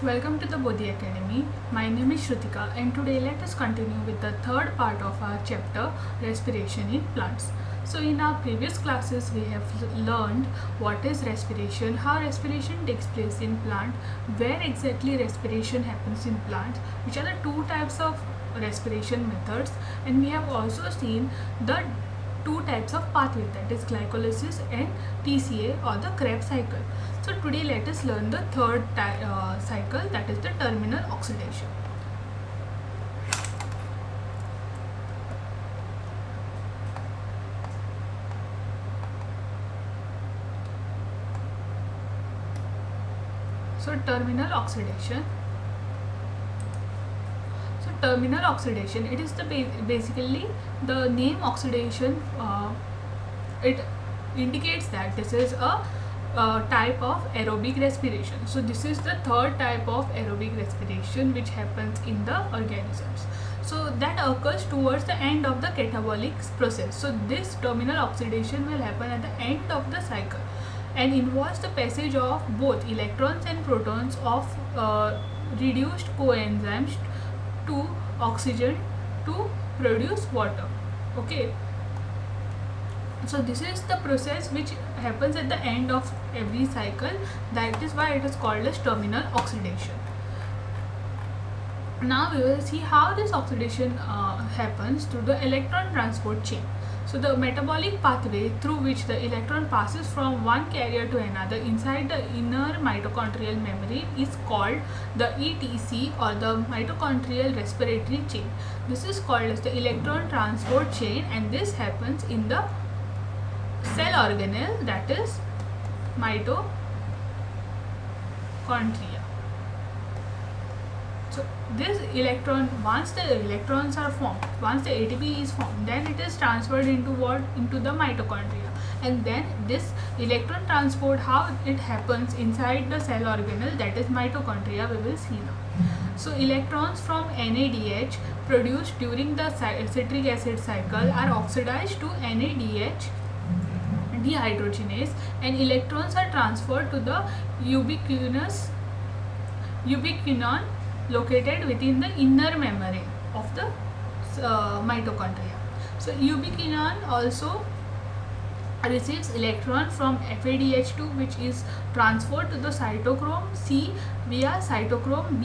Welcome to the Bodhi Academy. My name is Shrutika and today let us continue with the third part of our chapter Respiration in Plants. So in our previous classes we have learned what is respiration, how respiration takes place in plant, where exactly respiration happens in plants, which are the two types of respiration methods, and we have also seen the two types of pathway, that is glycolysis and TCA or the Krebs cycle. So today let us learn the third cycle, that is the terminal oxidation. So terminal oxidation. Terminal oxidation, it is the basically the name oxidation, it indicates that this is a type of aerobic respiration. So this is the third type of aerobic respiration which happens in the organisms. So that occurs towards the end of the catabolic process. So this terminal oxidation will happen at the end of the cycle and involves the passage of both electrons and protons of reduced coenzymes to oxygen to produce water. Okay, so this is the process which happens at the end of every cycle. That is why it is called as terminal oxidation. Now we will see how this oxidation happens through the electron transport chain. So the metabolic pathway through which the electron passes from one carrier to another inside the inner mitochondrial membrane is called the ETC or the mitochondrial respiratory chain. This is called as the electron transport chain, and this happens in the cell organelle, that is mitochondria. So this electron, once the electrons are formed, once the ATP is formed, then it is transferred into what? Into the mitochondria. And then this electron transport, how it happens inside the cell organelle, that is mitochondria, we will see now. So electrons from NADH produced during the citric acid cycle are oxidized to NADH dehydrogenase, and electrons are transferred to the ubiquinone located within the inner membrane of the mitochondria. So ubiquinone also receives electron from FADH2, which is transferred to the cytochrome C via cytochrome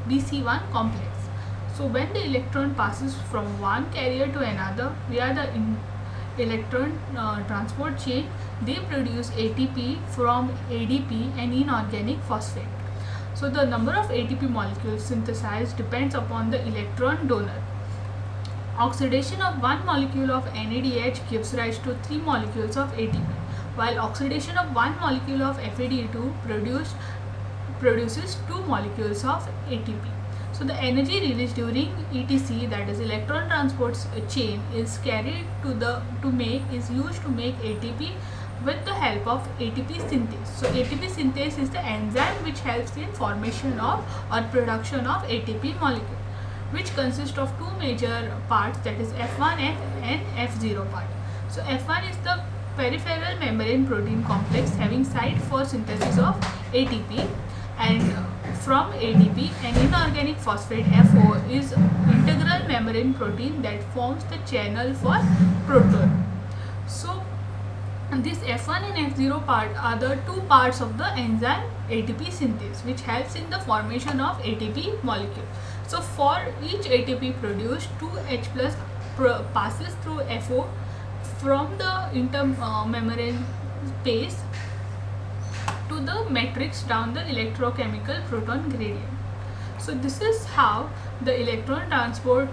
BC1 complex. So when the electron passes from one carrier to another via the electron transport chain, they produce ATP from ADP and inorganic phosphate. So the number of ATP molecules synthesized depends upon the electron donor. Oxidation of one molecule of NADH gives rise to 3 molecules of ATP, while oxidation of one molecule of FAD2 produces 2 molecules of ATP. So the energy released during ETC, that is electron transport chain, is carried is used to make ATP with the help of ATP synthase. So ATP synthase is the enzyme which helps in formation of or production of ATP molecule, which consists of two major parts, that is F1 and F0 part. So F1 is the peripheral membrane protein complex having site for synthesis of ATP, and from ATP an inorganic phosphate FO is integral membrane protein that forms the channel for proton. So this F1 and F0 part are the two parts of the enzyme ATP synthase, which helps in the formation of ATP molecule. So for each ATP produced, 2H plus passes through FO from the intermembrane space to the matrix down the electrochemical proton gradient. So this is how the electron transport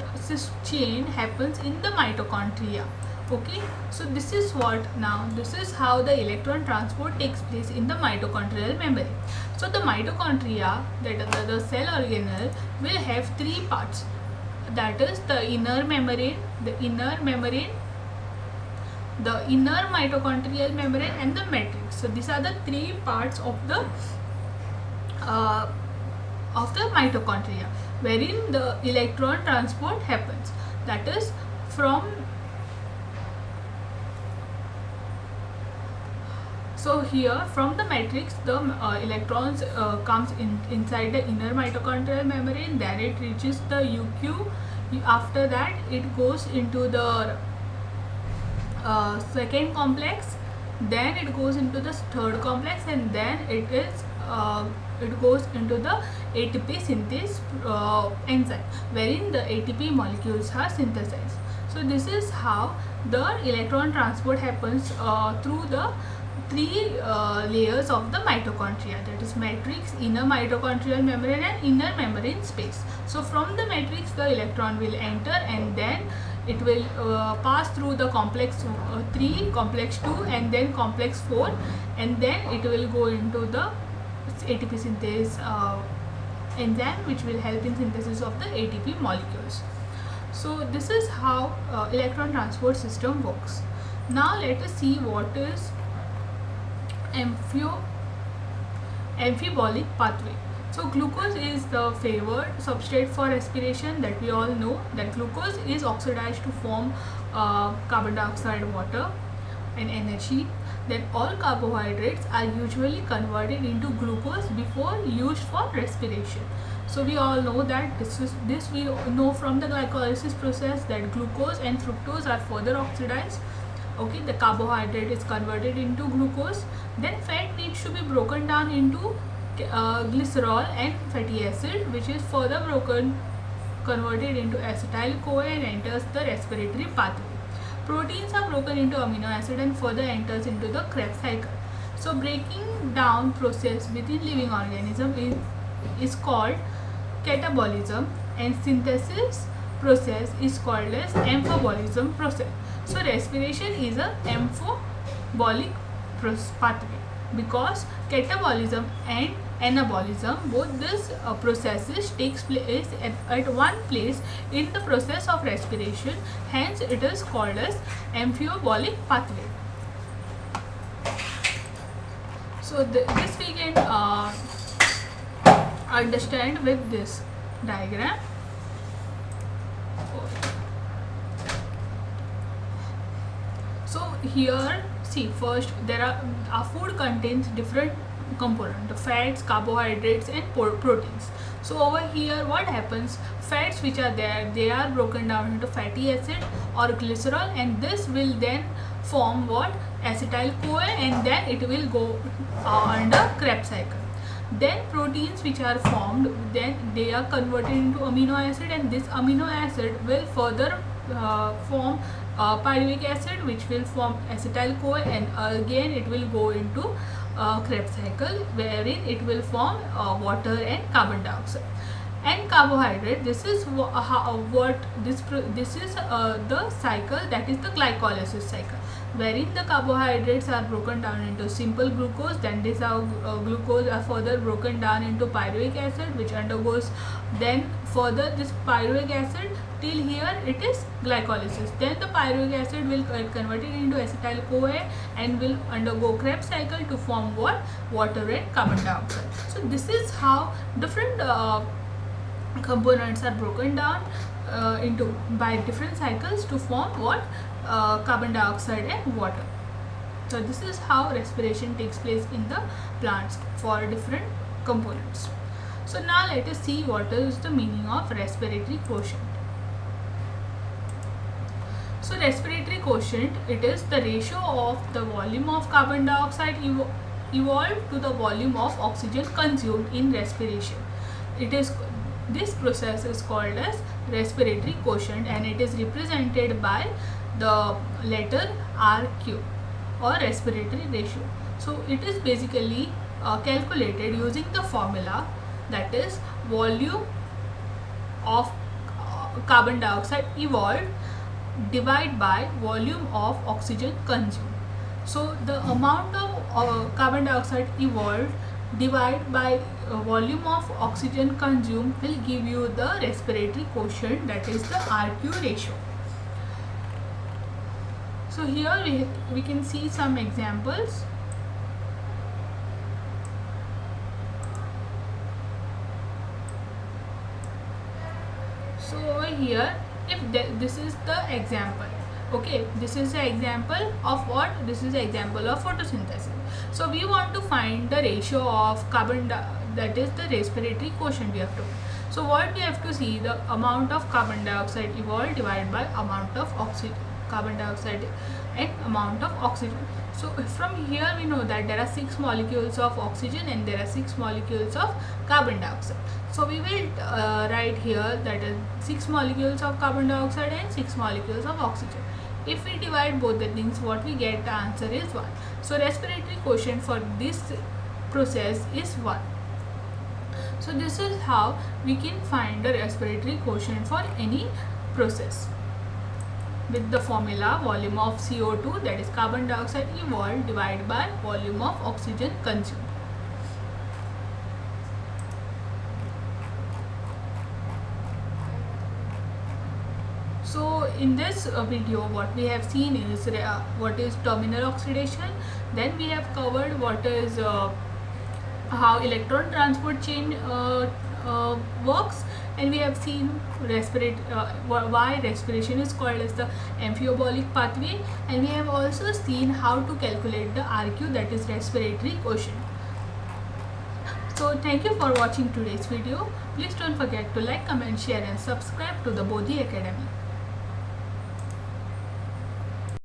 chain happens in the mitochondria. Okay, so this is how the electron transport takes place in the mitochondrial membrane. So the mitochondria, that is the cell organelle, will have 3 parts, that is the inner membrane, the inner mitochondrial membrane, and the matrix. So these are the 3 parts of the mitochondria wherein the electron transport happens, that is from So here from the matrix the electrons comes inside the inner mitochondrial membrane, then it reaches the UQ. After that it goes into the second complex, then it goes into the third complex, and then it goes into the ATP synthase enzyme, wherein the ATP molecules are synthesized. So this is how the electron transport happens through the three layers of the mitochondria, that is matrix, inner mitochondrial membrane and inner membrane space. So from the matrix the electron will enter, and then it will pass through the complex 3, complex 2 and then complex 4, and then it will go into the ATP synthase enzyme, which will help in synthesis of the ATP molecules. So this is how electron transport system works. Now let us see what is amphibolic pathway. So glucose is the favored substrate for respiration, that we all know that glucose is oxidized to form carbon dioxide, water and energy. Then all carbohydrates are usually converted into glucose before used for respiration. So we all know that this we know from the glycolysis process, that glucose and fructose are further oxidized. Okay, the carbohydrate is converted into glucose, then fat needs to be broken down into glycerol and fatty acid, which is further converted into acetyl CoA and enters the respiratory pathway. Proteins are broken into amino acid and further enters into the Krebs cycle. So breaking down process within living organism is called catabolism, and synthesis process is called as amphibolism process. So respiration is a amphibolic pathway, because catabolism and anabolism, both these processes takes place at one place in the process of respiration, hence it is called as amphibolic pathway. So this we can understand with this diagram. So here see, first there are our food contains different components, the fats, carbohydrates and proteins. So over here what happens, fats which are there, they are broken down into fatty acid or glycerol, and this will then form what, acetyl CoA, and then it will go under Krebs cycle. Then proteins which are formed, then they are converted into amino acid, and this amino acid will further form pyruvic acid, which will form acetyl CoA, and again it will go into Krebs cycle, wherein it will form water and carbon dioxide. And carbohydrate, this is this is the cycle, that is the glycolysis cycle, wherein the carbohydrates are broken down into simple glucose, then this glucose are further broken down into pyruvic acid, which undergoes then further this pyruvic acid till here it is glycolysis, then the pyruvic acid will get converted into acetyl CoA and will undergo Krebs cycle to form what, water and carbon dioxide. So this is how different components are broken down into by different cycles to form what, carbon dioxide and water. So this is how respiration takes place in the plants for different components. So now let us see what is the meaning of respiratory quotient. So respiratory quotient, it is the ratio of the volume of carbon dioxide evolved to the volume of oxygen consumed in respiration. This process is called as respiratory quotient, and it is represented by the letter RQ, or respiratory ratio. So it is basically calculated using the formula, that is volume of carbon dioxide evolved divided by volume of oxygen consumed. So the amount of carbon dioxide evolved divided by volume of oxygen consumed will give you the respiratory quotient, that is the RQ ratio. So here we can see some examples. So over here, if this is the example, Okay, this is the example of what? This is the example of photosynthesis. So we want to find the ratio of that is the respiratory quotient we have to. So what we have to see, the amount of carbon dioxide evolved divided by amount of oxygen, carbon dioxide and amount of oxygen. So from here we know that there are 6 molecules of oxygen and there are 6 molecules of carbon dioxide. So we will write here that is 6 molecules of carbon dioxide and 6 molecules of oxygen. If we divide both the things, what we get, the answer is 1. So respiratory quotient for this process is 1. So this is how we can find the respiratory quotient for any process with the formula volume of CO2, that is carbon dioxide evolved, divided by volume of oxygen consumed. So in this video what we have seen is what is terminal oxidation, then we have covered what is how electron transport chain works, and we have seen why respiration is called as the amphibiolic pathway, and we have also seen how to calculate the RQ, that is respiratory quotient. So thank you for watching today's video. Please don't forget to like, comment, share and subscribe to the Bodhi Academy.